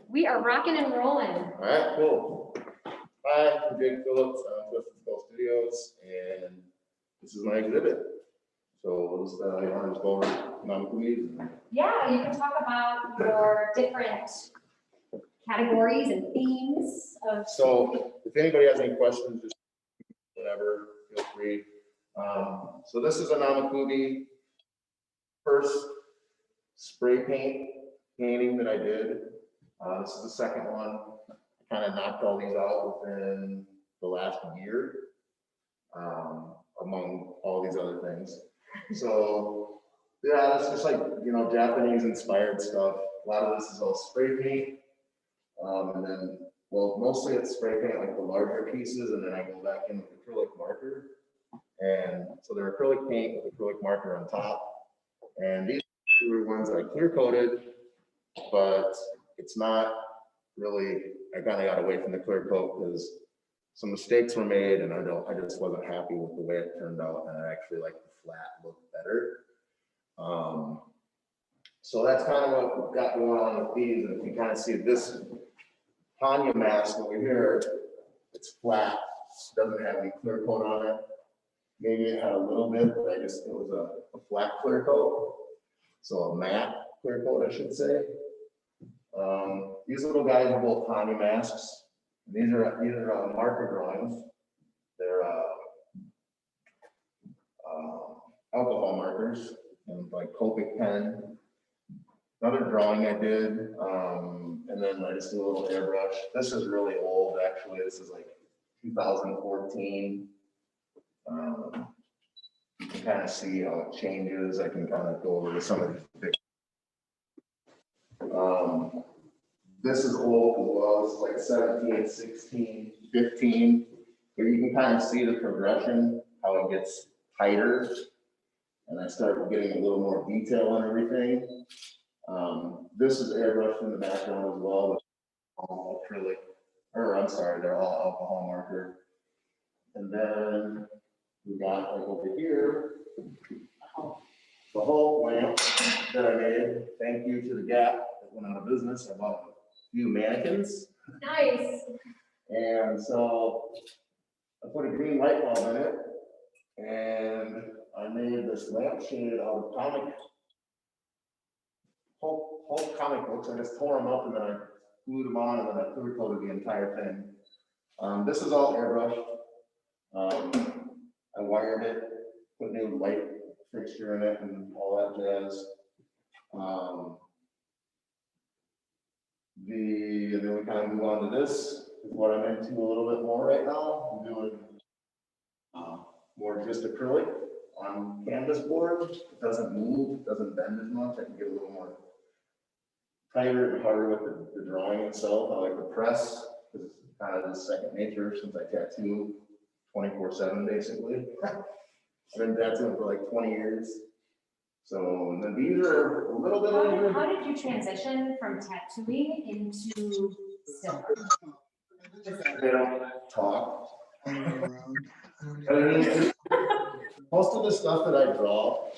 We are rocking and rolling. All right, cool. Hi, I'm Jake Phillips. I'm with Phillips Studios, and this is my exhibit. So let's just go over non-movies. Yeah, you can talk about your different categories and themes of. So if anybody has any questions, just whatever, feel free. So this is a Namakubi first spray painting that I did. This is the second one. I kind of knocked all these out within the last year, among all these other things. So yeah, it's just like, Japanese inspired stuff. A lot of this is all spray paint. And then, well, mostly it's spray paint, like the larger pieces, and then I go back in with acrylic marker. And so they're acrylic paint with acrylic marker on top. And these are ones that I clear coated, but it's not really, I kind of got away from the clear coat because some mistakes were made and I just wasn't happy with the way it turned out, and I actually like the flat look better. So that's kind of what we've got going on with these, and if you kind of see this Hanya mask over here, it's flat, doesn't have any clear coat on it. Maybe it had a little bit, but it was a flat clear coat. So a matte clear coat, I should say. These little guys are both Hanya masks. These are marker drawings. They're alcohol markers and like Copic pen. Another drawing I did, and then I just do a little airbrush. This is really old, actually. This is like 2014. You can kind of see how it changes. I can kind of go over to some of these pictures. This is old as well. This is like 17, 16, 15. But you can kind of see the progression, how it gets tighter. And I start getting a little more detail on everything. This is airbrushed in the background as well, with all acrylic, or I'm sorry, they're all alcohol marker. And then we got like over here, the whole lamp that I made. Thank you to the Gap that went out of business. I bought a few mannequins. Nice. And so I put a green light bulb in it, and I made this lampshade out of whole comic books. I just tore them up and then I glued them on and then I clear coated the entire thing. This is all airbrushed. I wired it, put new light fixture in it and all that jazz. And then we kind of move on to this, is what I'm into a little bit more right now. I'm doing more just acrylic on canvas board. It doesn't move, it doesn't bend as much. I can get a little more tighter and harder with the drawing itself. I like the press, because it's kind of the second nature since I tattoo 24/7 basically. I've been tattooing for like 20 years. So, and then these are a little bit older. How did you transition from tattooing into silver? They don't talk. I mean, most of the stuff that I draw,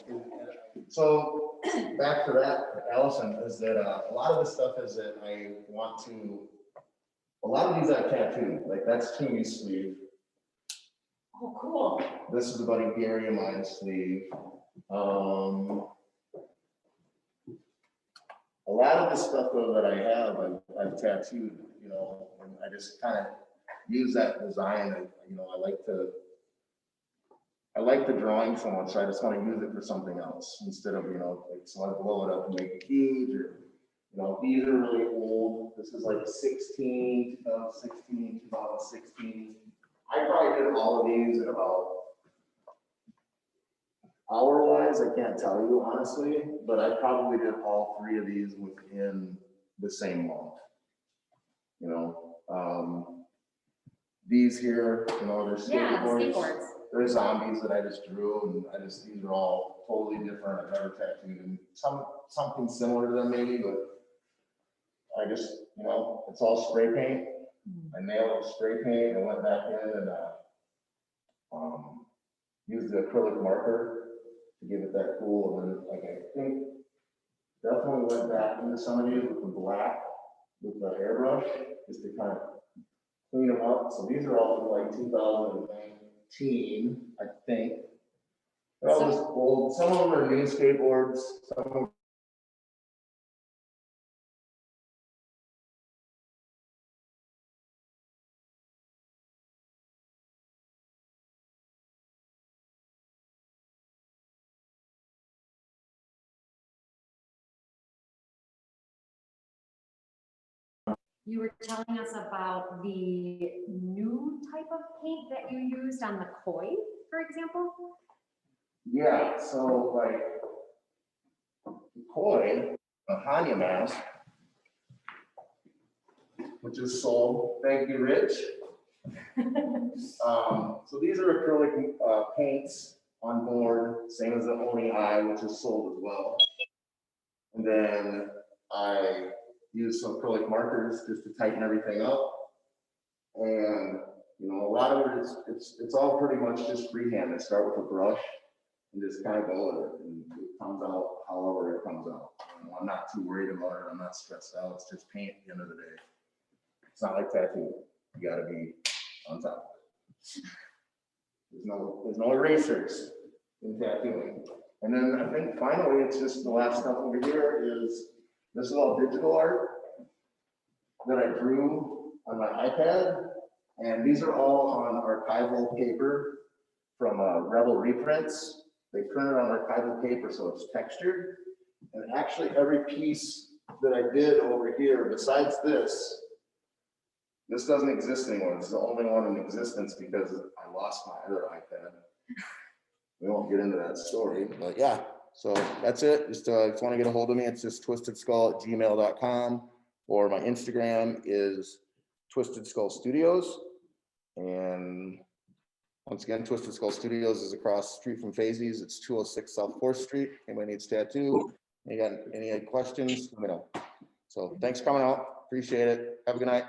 so back to that, Allison, is that a lot of the stuff is that I want to, a lot of these I tattooed, like that's Toomey's sleeve. Oh, cool. This is a buddy Gary of mine's sleeve. A lot of the stuff though that I have, I've tattooed, and I just kind of use that design. I like the drawing so much, so I just want to use it for something else instead of, so I blow it up and make it huge, or, these are really old. This is like 2016, 2016. I probably did all of these in about, hour-wise, I can't tell you honestly, but I probably did all three of these within the same month. These here, they're skateboards. They're zombies that I just drew, and these are all totally different. I've never tattooed, and something similar to them maybe, but I just, it's all spray paint. I nailed it with spray paint and went back in and used the acrylic marker to give it that cool. And then, I think definitely went back into some of these with the black with the airbrush, just to kind of clean them up. So these are all from like 2019, I think. They're all just old. Some of them are new skateboards. Some of them. You were telling us about the new type of paint that you used on the koi, for example? Yeah, so like koi, a Hanya mask, which is sold. Thank you, Rich. So these are acrylic paints on board, same as the Oni Eye, which is sold as well. And then I use some acrylic markers just to tighten everything up. And you know, a lot of it is it's all pretty much just freehand. I start with a brush and just kind of go with it, and it comes out however it comes out. You know, I'm not too worried about it. I'm not stressed out. It's just paint at the end of the day. It's not like tattoo. You got to be on top of it. There's no erasers in tattooing. And then I think finally, it's just the last stuff over here is, this is all digital art that I drew on my iPad. And these are all on archival paper from Rebel Reprints. They print it on archival paper, so it's textured. And actually every piece that I did over here, besides this doesn't exist anymore. This is the only one in existence because I lost my other iPad. We won't get into that story, but yeah. So that's it. Just if you want to get a hold of me, it's just twistedskull@gmail.com, or my Instagram is Twisted Skull Studios. And once again, Twisted Skull Studios is across the street from Fazy's. It's 206 South 4th Street. Anybody needs tattoo? You got any questions? Let me know. So thanks for coming out. Appreciate it. Have a good night.